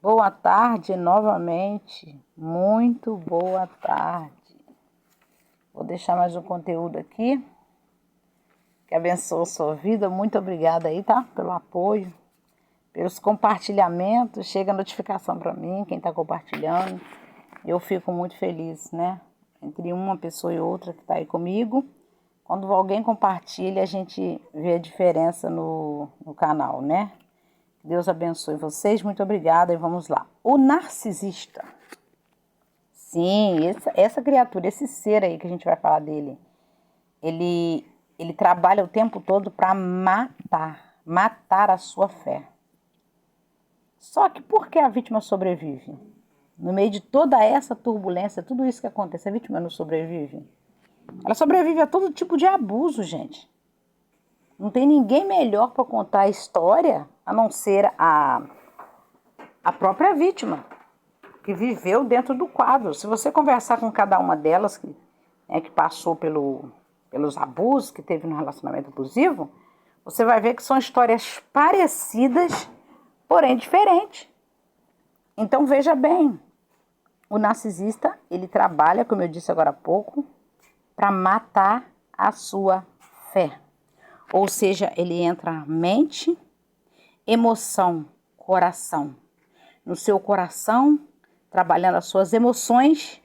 Boa tarde novamente, muito boa tarde. Vou deixar mais um conteúdo aqui, que abençoa a sua vida. Muito obrigada aí, tá? Pelo apoio, pelos compartilhamentos. Chega a notificação para mim, quem tá compartilhando. Eu fico muito feliz, né? Entre uma pessoa e outra que tá aí comigo. Quando alguém compartilha, a gente vê a diferença no canal, né? Deus abençoe vocês, muito obrigada e vamos lá. O narcisista. Sim, essa criatura, esse ser aí que a gente vai falar dele, ele trabalha o tempo todo para matar a sua fé. Só que por que a vítima sobrevive? No meio de toda essa turbulência, tudo isso que acontece, a vítima não sobrevive? Ela sobrevive a todo tipo de abuso, gente. Não tem ninguém melhor para contar a história a não ser a própria vítima, que viveu dentro do quadro. Se você conversar com cada uma delas que passou pelos abusos que teve no relacionamento abusivo, você vai ver que são histórias parecidas, porém diferentes. Então veja bem, o narcisista, ele trabalha, como eu disse agora há pouco, para matar a sua fé. Ou seja, ele entra mente, emoção, coração. No seu coração, trabalhando as suas emoções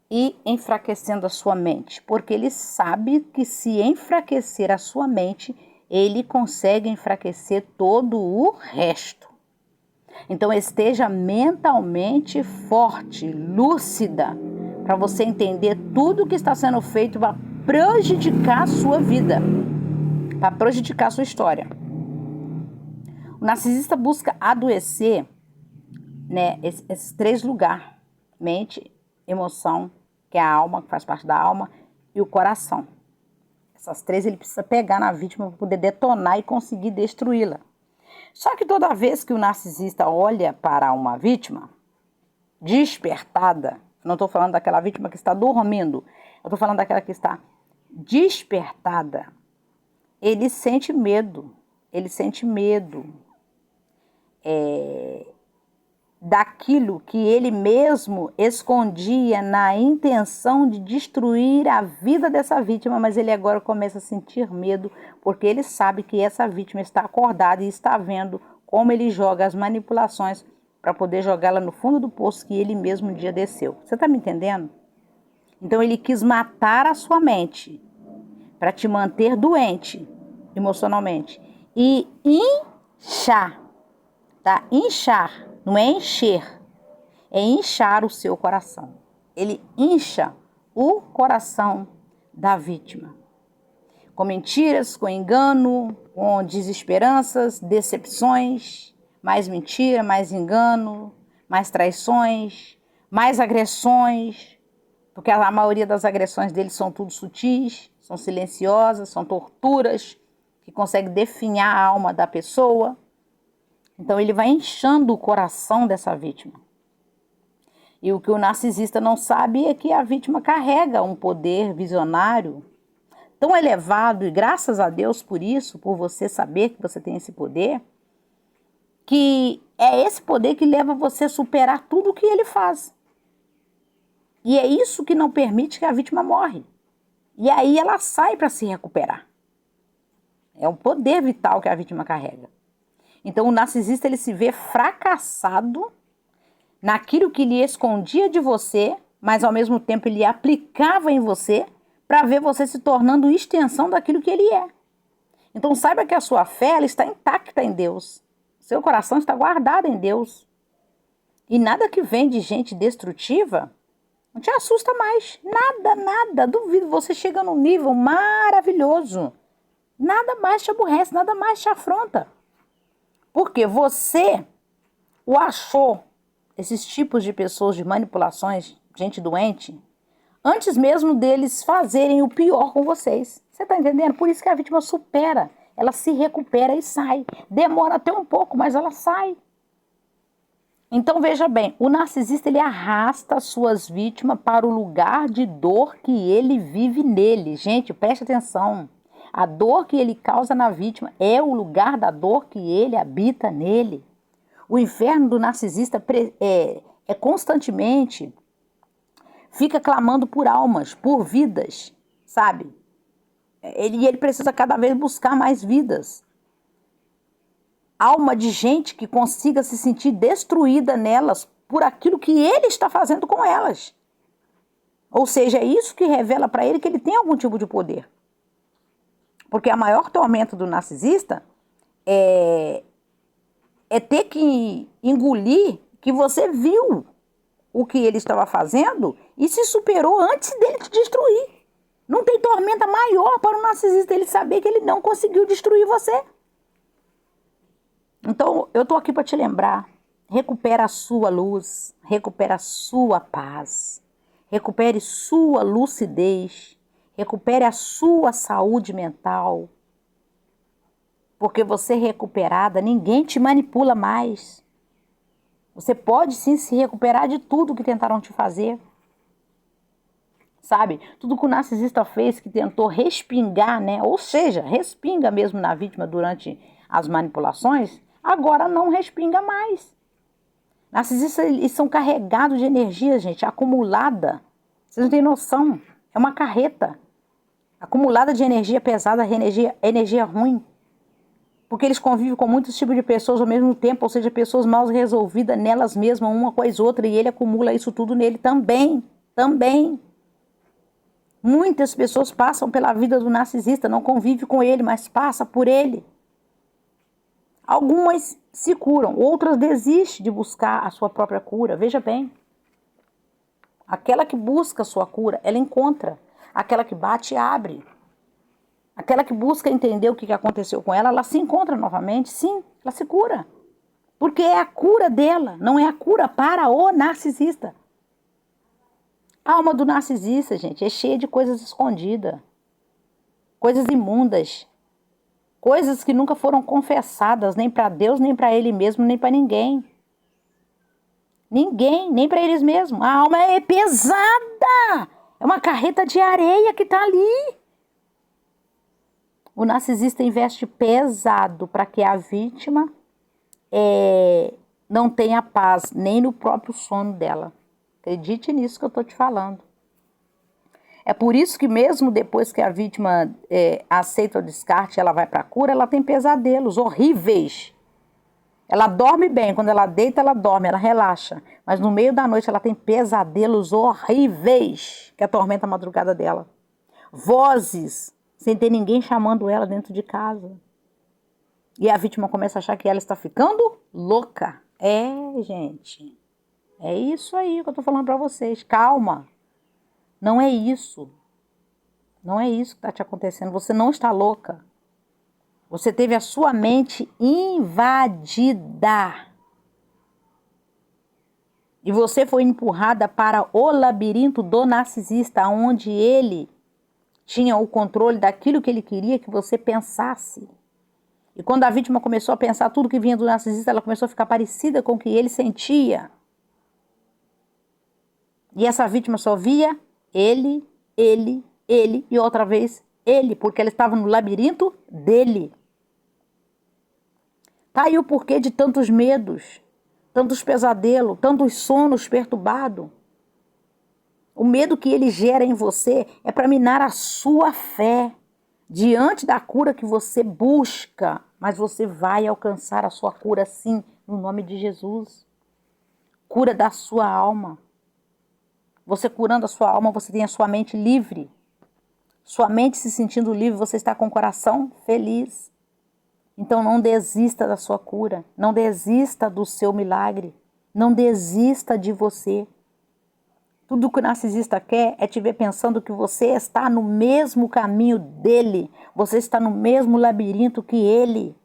e enfraquecendo a sua mente. Porque ele sabe que se enfraquecer a sua mente, ele consegue enfraquecer todo o resto. Então esteja mentalmente forte, lúcida, para você entender tudo que está sendo feito para prejudicar a sua vida, para prejudicar a sua história. O narcisista busca adoecer, né, esses três lugares: mente, emoção, que é a alma, que faz parte da alma, e o coração. Essas três ele precisa pegar na vítima para poder detonar e conseguir destruí-la. Só que toda vez que o narcisista olha para uma vítima despertada, não estou falando daquela vítima que está dormindo, eu estou falando daquela que está despertada, ele sente medo, daquilo que ele mesmo escondia na intenção de destruir a vida dessa vítima, mas ele agora começa a sentir medo, porque ele sabe que essa vítima está acordada e está vendo como ele joga as manipulações para poder jogá-la no fundo do poço que ele mesmo um dia desceu. Você está me entendendo? Então ele quis matar a sua mente para te manter doente emocionalmente e inchar, tá? Inchar. Não é encher, é inchar o seu coração. Ele incha o coração da vítima. Com mentiras, com engano, com desesperanças, decepções, mais mentira, mais engano, mais traições, mais agressões, porque a maioria das agressões dele são tudo sutis, são silenciosas, são torturas que conseguem definhar a alma da pessoa. Então ele vai inchando o coração dessa vítima. E o que o narcisista não sabe é que a vítima carrega um poder visionário tão elevado, e graças a Deus por isso, por você saber que você tem esse poder, que é esse poder que leva você a superar tudo o que ele faz. E é isso que não permite que a vítima morre. E aí ela sai para se recuperar. É um poder vital que a vítima carrega. Então o narcisista ele se vê fracassado naquilo que ele escondia de você, mas ao mesmo tempo ele aplicava em você para ver você se tornando extensão daquilo que ele é. Então saiba que a sua fé ela está intacta em Deus. Seu coração está guardado em Deus. E nada que vem de gente destrutiva não te assusta mais. Nada. Duvido, você chega num nível maravilhoso. Nada mais te aborrece, nada mais te afronta. Porque você o achou, esses tipos de pessoas de manipulações, gente doente, antes mesmo deles fazerem o pior com vocês. Você está entendendo? Por isso que a vítima supera, ela se recupera e sai. Demora até um pouco, mas ela sai. Então veja bem, o narcisista ele arrasta as suas vítimas para o lugar de dor que ele vive nele. Gente, preste atenção. A dor que ele causa na vítima é o lugar da dor que ele habita nele. O inferno do narcisista é constantemente, fica clamando por almas, por vidas, sabe? Ele precisa cada vez buscar mais vidas. Alma de gente que consiga se sentir destruída nelas por aquilo que ele está fazendo com elas. Ou seja, é isso que revela para ele que ele tem algum tipo de poder. Porque a maior tormenta do narcisista é ter que engolir que você viu o que ele estava fazendo e se superou antes dele te destruir. Não tem tormenta maior para o narcisista ele saber que ele não conseguiu destruir você. Então, eu estou aqui para te lembrar. Recupera a sua luz, recupera a sua paz, recupere sua lucidez, recupere a sua saúde mental. Porque você recuperada, ninguém te manipula mais. Você pode sim se recuperar de tudo que tentaram te fazer. Sabe? Tudo que o narcisista fez, que tentou respingar, né? Ou seja, respinga mesmo na vítima durante as manipulações, agora não respinga mais. Narcisistas, eles são carregados de energia, gente, acumulada. Vocês não têm noção. É uma carreta acumulada de energia pesada, energia ruim. Porque eles convivem com muitos tipos de pessoas ao mesmo tempo, ou seja, pessoas mal resolvidas nelas mesmas, uma coisa outra, e ele acumula isso tudo nele também. Muitas pessoas passam pela vida do narcisista, não convivem com ele, mas passam por ele. Algumas se curam, outras desistem de buscar a sua própria cura. Veja bem, aquela que busca a sua cura, ela encontra. Aquela que bate, abre. Aquela que busca entender o que aconteceu com ela, ela se encontra novamente, sim, ela se cura. Porque é a cura dela, não é a cura para o narcisista. A alma do narcisista, gente, é cheia de coisas escondidas, coisas imundas, coisas que nunca foram confessadas, nem para Deus, nem para ele mesmo, nem para ninguém. Ninguém, nem para eles mesmos. A alma é pesada, é uma carreta de areia que está ali. O narcisista investe pesado para que a vítima não tenha paz, nem no próprio sono dela. Acredite nisso que eu estou te falando. É por isso que mesmo depois que a vítima aceita o descarte, ela vai para a cura, ela tem pesadelos horríveis. Ela dorme bem, quando ela deita, ela dorme, ela relaxa. Mas no meio da noite ela tem pesadelos horríveis que atormentam a madrugada dela. Vozes, sem ter ninguém chamando ela dentro de casa. E a vítima começa a achar que ela está ficando louca. Gente, é isso aí que eu estou falando para vocês. Calma, não é isso. Não é isso que está te acontecendo. Você não está louca. Você teve a sua mente invadida. E você foi empurrada para o labirinto do narcisista, onde ele tinha o controle daquilo que ele queria que você pensasse. E quando a vítima começou a pensar tudo que vinha do narcisista, ela começou a ficar parecida com o que ele sentia. E essa vítima só via ele e outra vez ele, porque ela estava no labirinto dele. Tá aí o porquê de tantos medos, tantos pesadelos, tantos sonos perturbados. O medo que ele gera em você é para minar a sua fé diante da cura que você busca. Mas você vai alcançar a sua cura sim, no nome de Jesus. Cura da sua alma. Você curando a sua alma, você tem a sua mente livre. Sua mente se sentindo livre, você está com o coração feliz. Então não desista da sua cura. Não desista do seu milagre. Não desista de você. Tudo que o narcisista quer é te ver pensando que você está no mesmo caminho dele. Você está no mesmo labirinto que ele.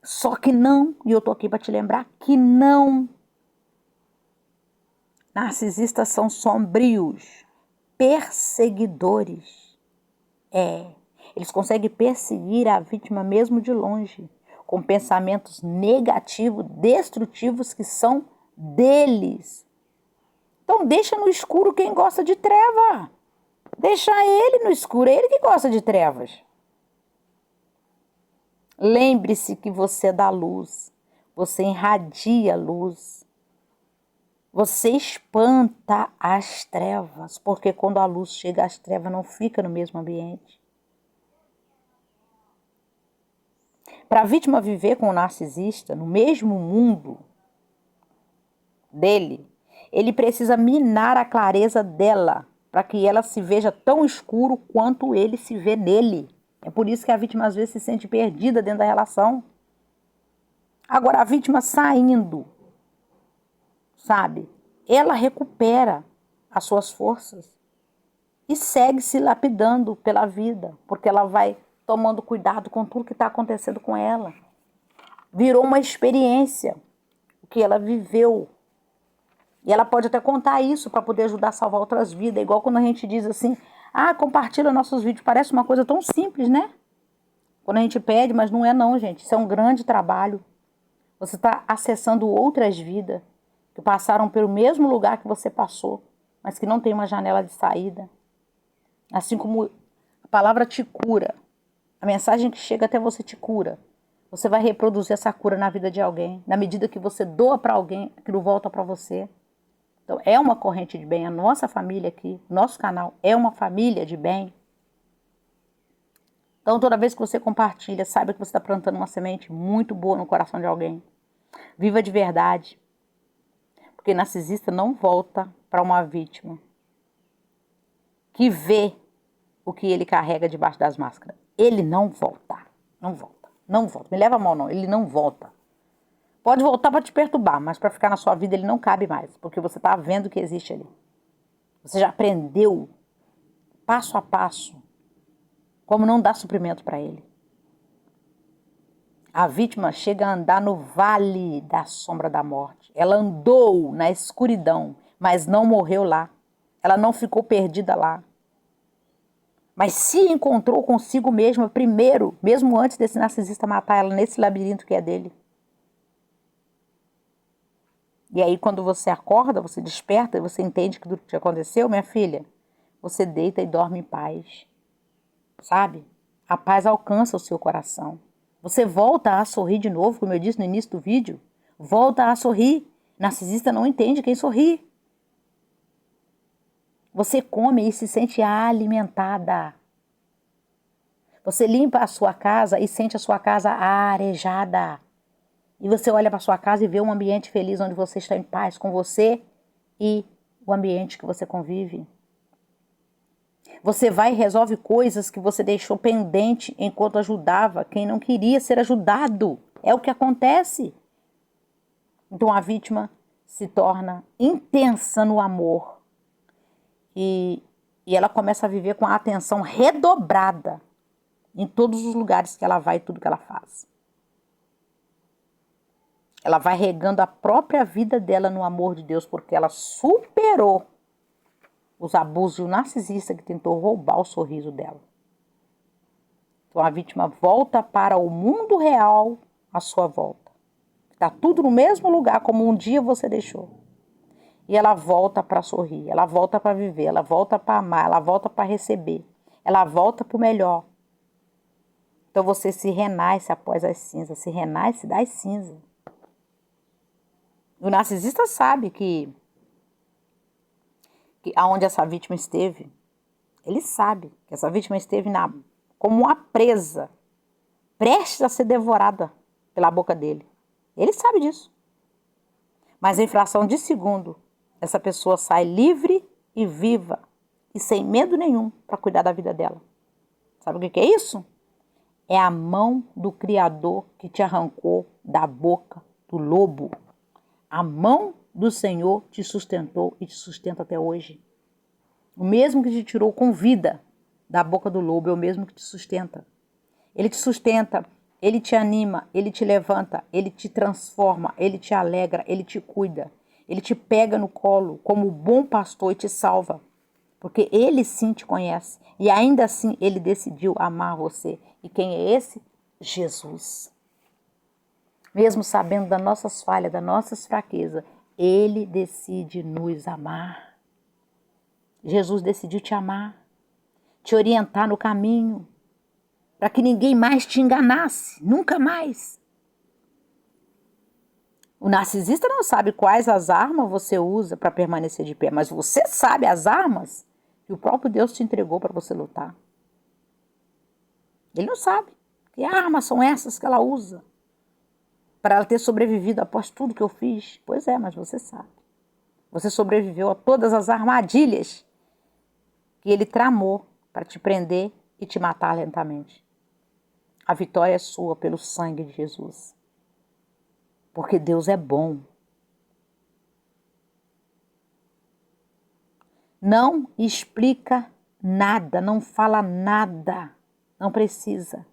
Só que não, e eu tô aqui para te lembrar que não. Narcisistas são sombrios, perseguidores. Eles conseguem perseguir a vítima mesmo de longe, com pensamentos negativos, destrutivos que são deles. Então deixa no escuro quem gosta de treva. Deixa ele no escuro, é ele que gosta de trevas. Lembre-se que você é da luz. você irradia luz, você espanta as trevas, porque quando a luz chega, as trevas não ficam no mesmo ambiente. Para a vítima viver com o narcisista no mesmo mundo dele, ele precisa minar a clareza dela, para que ela se veja tão escuro quanto ele se vê nele. É por isso que a vítima às vezes se sente perdida dentro da relação. Agora, a vítima saindo, sabe? Ela recupera as suas forças e segue se lapidando pela vida, porque ela vai tomando cuidado com tudo que está acontecendo com ela. Virou uma experiência, o que ela viveu. E ela pode até contar isso para poder ajudar a salvar outras vidas. Igual quando a gente diz assim, compartilha nossos vídeos. Parece uma coisa tão simples, né? Quando a gente pede, mas não é não, gente. Isso é um grande trabalho. Você está acessando outras vidas que passaram pelo mesmo lugar que você passou, mas que não tem uma janela de saída. Assim como a palavra te cura, a mensagem que chega até você te cura. Você vai reproduzir essa cura na vida de alguém. Na medida que você doa para alguém, aquilo volta para você. Então, é uma corrente de bem. A nossa família aqui, nosso canal, é uma família de bem. Então, toda vez que você compartilha, saiba que você está plantando uma semente muito boa no coração de alguém. Viva de verdade. Porque narcisista não volta para uma vítima que vê o que ele carrega debaixo das máscaras. Ele não volta. Não volta. Não volta. Me leva a mão, não. Ele não volta. Pode voltar para te perturbar, mas para ficar na sua vida ele não cabe mais, porque você está vendo o que existe ali. Você já aprendeu, passo a passo, como não dar suprimento para ele. A vítima chega a andar no vale da sombra da morte. Ela andou na escuridão, mas não morreu lá. Ela não ficou perdida lá. Mas se encontrou consigo mesma primeiro, mesmo antes desse narcisista matar ela nesse labirinto que é dele. E aí quando você acorda, você desperta, você entende que tudo que aconteceu, minha filha, você deita e dorme em paz, sabe? A paz alcança o seu coração. Você volta a sorrir de novo, como eu disse no início do vídeo, volta a sorrir. Narcisista não entende quem sorri. Você come e se sente alimentada. Você limpa a sua casa e sente a sua casa arejada. E você olha para sua casa e vê um ambiente feliz onde você está em paz com você e o ambiente que você convive. Você vai e resolve coisas que você deixou pendente enquanto ajudava quem não queria ser ajudado. É o que acontece. Então a vítima se torna intensa no amor. E ela começa a viver com a atenção redobrada em todos os lugares que ela vai e tudo que ela faz. Ela vai regando a própria vida dela no amor de Deus, porque ela superou os abusos do narcisista que tentou roubar o sorriso dela. Então a vítima volta para o mundo real à sua volta. Está tudo no mesmo lugar como um dia você deixou. E ela volta para sorrir, ela volta para viver, ela volta para amar, ela volta para receber, ela volta para o melhor. Então você se renasce após as cinzas, se renasce das cinzas. O narcisista sabe que aonde essa vítima esteve, ele sabe que essa vítima esteve como uma presa, prestes a ser devorada pela boca dele. Ele sabe disso. Mas em fração de segundo, essa pessoa sai livre e viva e sem medo nenhum para cuidar da vida dela. Sabe o que é isso? É a mão do Criador que te arrancou da boca do lobo. A mão do Senhor te sustentou e te sustenta até hoje. O mesmo que te tirou com vida da boca do lobo é o mesmo que te sustenta. Ele te sustenta, ele te anima, ele te levanta, ele te transforma, ele te alegra, ele te cuida. Ele te pega no colo como bom pastor e te salva. Porque ele sim te conhece. E ainda assim ele decidiu amar você. E quem é esse? Jesus. Mesmo sabendo das nossas falhas, das nossas fraquezas, ele decide nos amar. Jesus decidiu te amar, te orientar no caminho, para que ninguém mais te enganasse, nunca mais. O narcisista não sabe quais as armas você usa para permanecer de pé, mas você sabe as armas que o próprio Deus te entregou para você lutar. Ele não sabe. Que armas são essas que ela usa para ela ter sobrevivido após tudo que eu fiz? Pois é, mas você sabe. Você sobreviveu a todas as armadilhas que ele tramou para te prender e te matar lentamente. A vitória é sua pelo sangue de Jesus. Porque Deus é bom. Não explica nada, não fala nada, não precisa.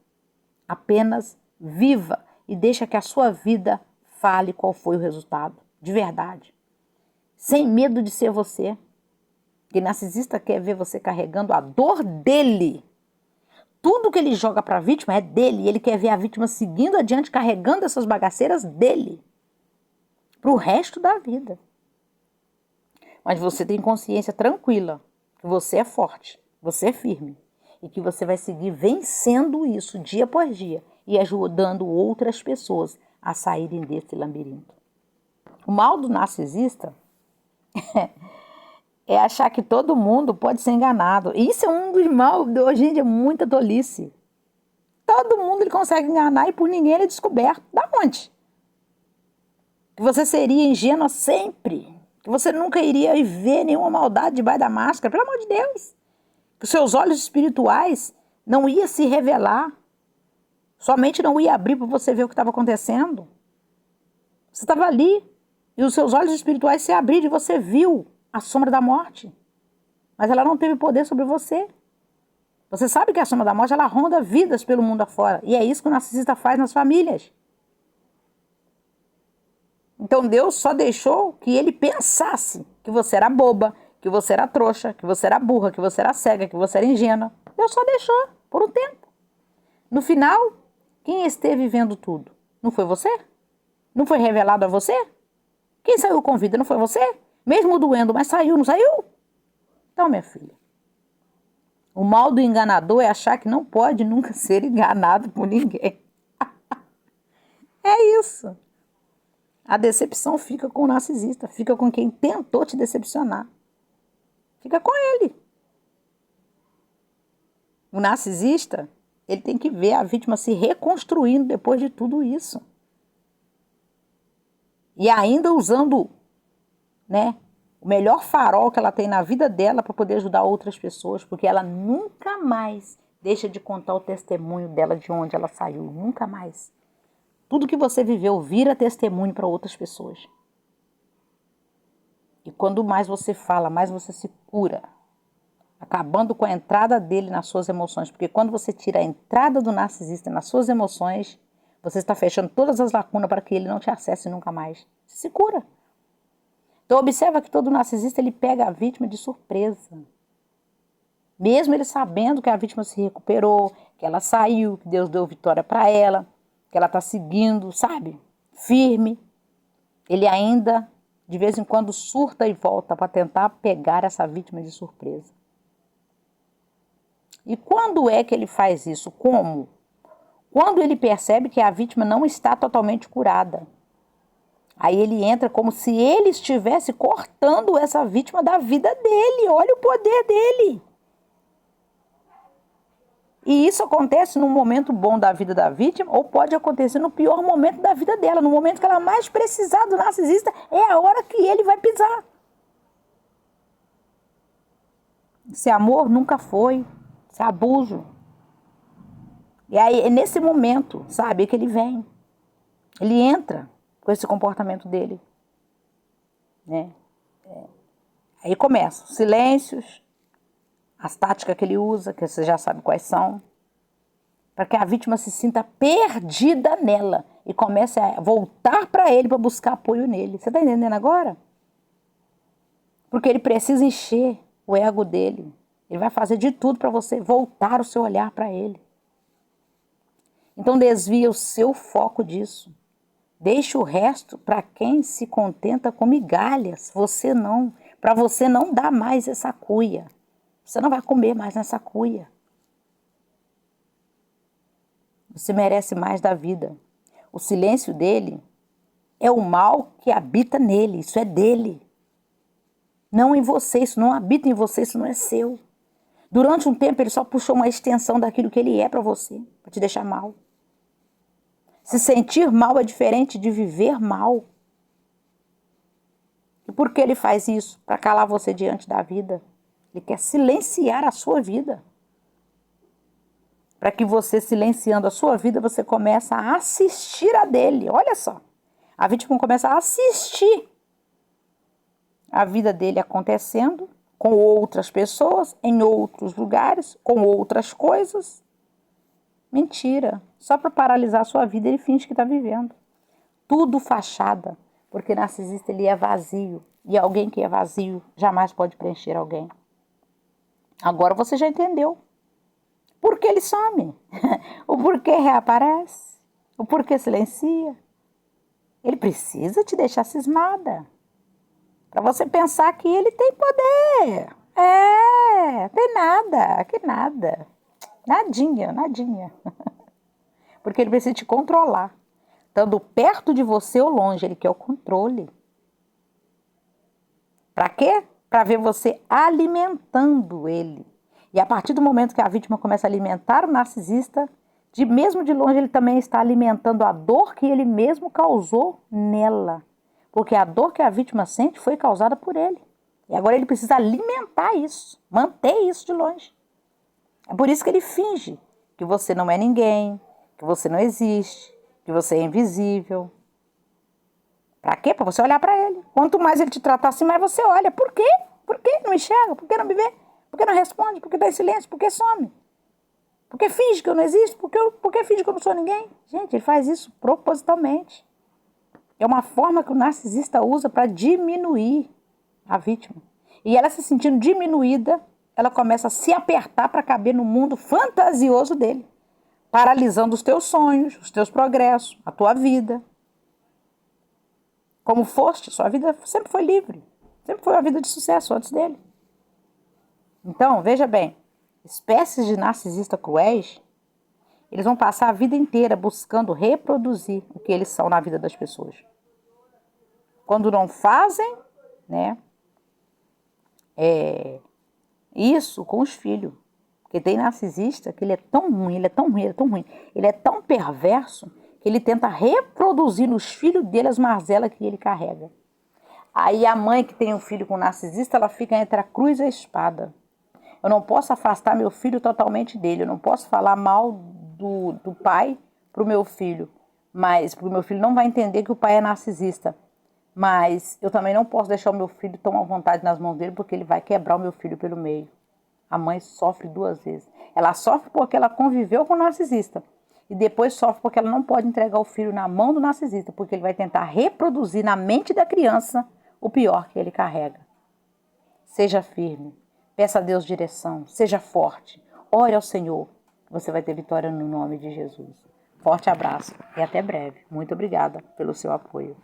Apenas viva e deixa que a sua vida fale qual foi o resultado, de verdade. Sem medo de ser você. Porque narcisista quer ver você carregando a dor dele. Tudo que ele joga para a vítima é dele. E ele quer ver a vítima seguindo adiante, carregando essas bagaceiras dele. Para o resto da vida. Mas você tem consciência tranquila. Que você é forte. Você é firme. E que você vai seguir vencendo isso dia após dia. E ajudando outras pessoas a saírem desse labirinto. O mal do narcisista é achar que todo mundo pode ser enganado. Isso é um dos mal de hoje em dia, muita tolice. Todo mundo ele consegue enganar e por ninguém ele é descoberto. Da onde? Que você seria ingênua sempre. Que você nunca iria ver nenhuma maldade debaixo da máscara. Pelo amor de Deus. Que os seus olhos espirituais não iam se revelar. Somente não ia abrir para você ver o que estava acontecendo. Você estava ali e os seus olhos espirituais se abriram e você viu a sombra da morte. Mas ela não teve poder sobre você. Você sabe que a sombra da morte ela ronda vidas pelo mundo afora. E é isso que o narcisista faz nas famílias. Então Deus só deixou que ele pensasse que você era boba, que você era trouxa, que você era burra, que você era cega, que você era ingênua. Deus só deixou por um tempo. No final, quem esteve vendo tudo? Não foi você? Não foi revelado a você? Quem saiu com vida não foi você? Mesmo doendo, mas saiu, não saiu? Então, minha filha, o mal do enganador é achar que não pode nunca ser enganado por ninguém. É isso. A decepção fica com o narcisista, fica com quem tentou te decepcionar. Fica com ele. O narcisista, ele tem que ver a vítima se reconstruindo depois de tudo isso. E ainda usando, o melhor farol que ela tem na vida dela para poder ajudar outras pessoas, porque ela nunca mais deixa de contar o testemunho dela de onde ela saiu, nunca mais. Tudo que você viveu vira testemunho para outras pessoas. E quando mais você fala, mais você se cura, acabando com a entrada dele nas suas emoções, porque quando você tira a entrada do narcisista nas suas emoções, você está fechando todas as lacunas para que ele não te acesse nunca mais. Você se cura. Então observa que todo narcisista ele pega a vítima de surpresa. Mesmo ele sabendo que a vítima se recuperou, que ela saiu, que Deus deu vitória para ela, que ela está seguindo, sabe? Firme. Ele ainda, de vez em quando, surta e volta para tentar pegar essa vítima de surpresa. E quando é que ele faz isso? Como? Quando ele percebe que a vítima não está totalmente curada. Aí ele entra como se ele estivesse cortando essa vítima da vida dele. Olha o poder dele. E isso acontece num momento bom da vida da vítima ou pode acontecer no pior momento da vida dela. No momento que ela mais precisar do narcisista, é a hora que ele vai pisar. Esse amor nunca foi. Esse abuso. E aí é nesse momento, sabe, que ele vem. Ele entra com esse comportamento dele. Aí começa os silêncios, as táticas que ele usa, que você já sabe quais são, para que a vítima se sinta perdida nela e comece a voltar para ele para buscar apoio nele. Você está entendendo agora? Porque ele precisa encher o ego dele. Ele vai fazer de tudo para você voltar o seu olhar para ele. Então desvia o seu foco disso. Deixe o resto para quem se contenta com migalhas. Você não. Para você não dar mais essa cuia. Você não vai comer mais nessa cuia. Você merece mais da vida. O silêncio dele É o mal que habita nele, isso é dele. Não em você, isso não habita em você, isso não é seu. Durante um tempo ele só puxou uma extensão daquilo que ele é para você, para te deixar mal. Se sentir mal é diferente de viver mal. E por que ele faz isso? Para calar você diante da vida. Ele quer silenciar a sua vida. Para que você, silenciando a sua vida, você começa a assistir a dele. Olha só. A vítima começa a assistir a vida dele acontecendo com outras pessoas, em outros lugares, com outras coisas. Mentira. Só para paralisar a sua vida, ele finge que está vivendo. Tudo fachada. Porque narcisista, ele é vazio. E alguém que é vazio jamais pode preencher alguém. Agora você já entendeu. Por que ele some? O porquê reaparece? O porquê silencia? Ele precisa te deixar cismada. Para você pensar que ele tem poder. Tem nada, que nada. Nadinha, nadinha. Porque ele precisa te controlar. Estando perto de você ou longe, ele quer o controle. Para quê? Para ver você alimentando ele. E a partir do momento que a vítima começa a alimentar o narcisista, mesmo de longe ele também está alimentando a dor que ele mesmo causou nela. Porque a dor que a vítima sente foi causada por ele. E agora ele precisa alimentar isso, manter isso de longe. É por isso que ele finge que você não é ninguém, que você não existe, que você é invisível. Para quê? Para você olhar para ele. Quanto mais ele te tratar assim, mais você olha. Por quê? Por que não enxerga? Por que não me vê? Por que não responde? Por que dá em silêncio? Por que some? Por que finge que eu não existo? Por que finge que eu não sou ninguém? Gente, ele faz isso propositalmente. É uma forma que o narcisista usa para diminuir a vítima. E ela se sentindo diminuída, ela começa a se apertar para caber no mundo fantasioso dele. Paralisando os teus sonhos, os teus progressos, a tua vida. Como foste, sua vida sempre foi livre. Sempre foi uma vida de sucesso antes dele. Então, veja bem, espécies de narcisista cruéis, eles vão passar a vida inteira buscando reproduzir o que eles são na vida das pessoas. Quando não fazem, né, isso com os filhos. Porque tem narcisista que ele é tão ruim, ele é tão ruim, ele é tão ruim, ele é tão perverso que ele tenta reproduzir nos filhos dele as mazelas que ele carrega. Aí a mãe que tem um filho com narcisista, ela fica entre a cruz e a espada. Eu não posso afastar meu filho totalmente dele, eu não posso falar mal do pai para o meu filho, mas porque o meu filho não vai entender que o pai é narcisista. Mas eu também não posso deixar o meu filho tomar vontade nas mãos dele, porque ele vai quebrar o meu filho pelo meio. A mãe sofre duas vezes. Ela sofre porque ela conviveu com o narcisista. E depois sofre porque ela não pode entregar o filho na mão do narcisista, porque ele vai tentar reproduzir na mente da criança o pior que ele carrega. Seja firme. Peça a Deus direção. Seja forte. Ore ao Senhor. Você vai ter vitória no nome de Jesus. Forte abraço e até breve. Muito obrigada pelo seu apoio.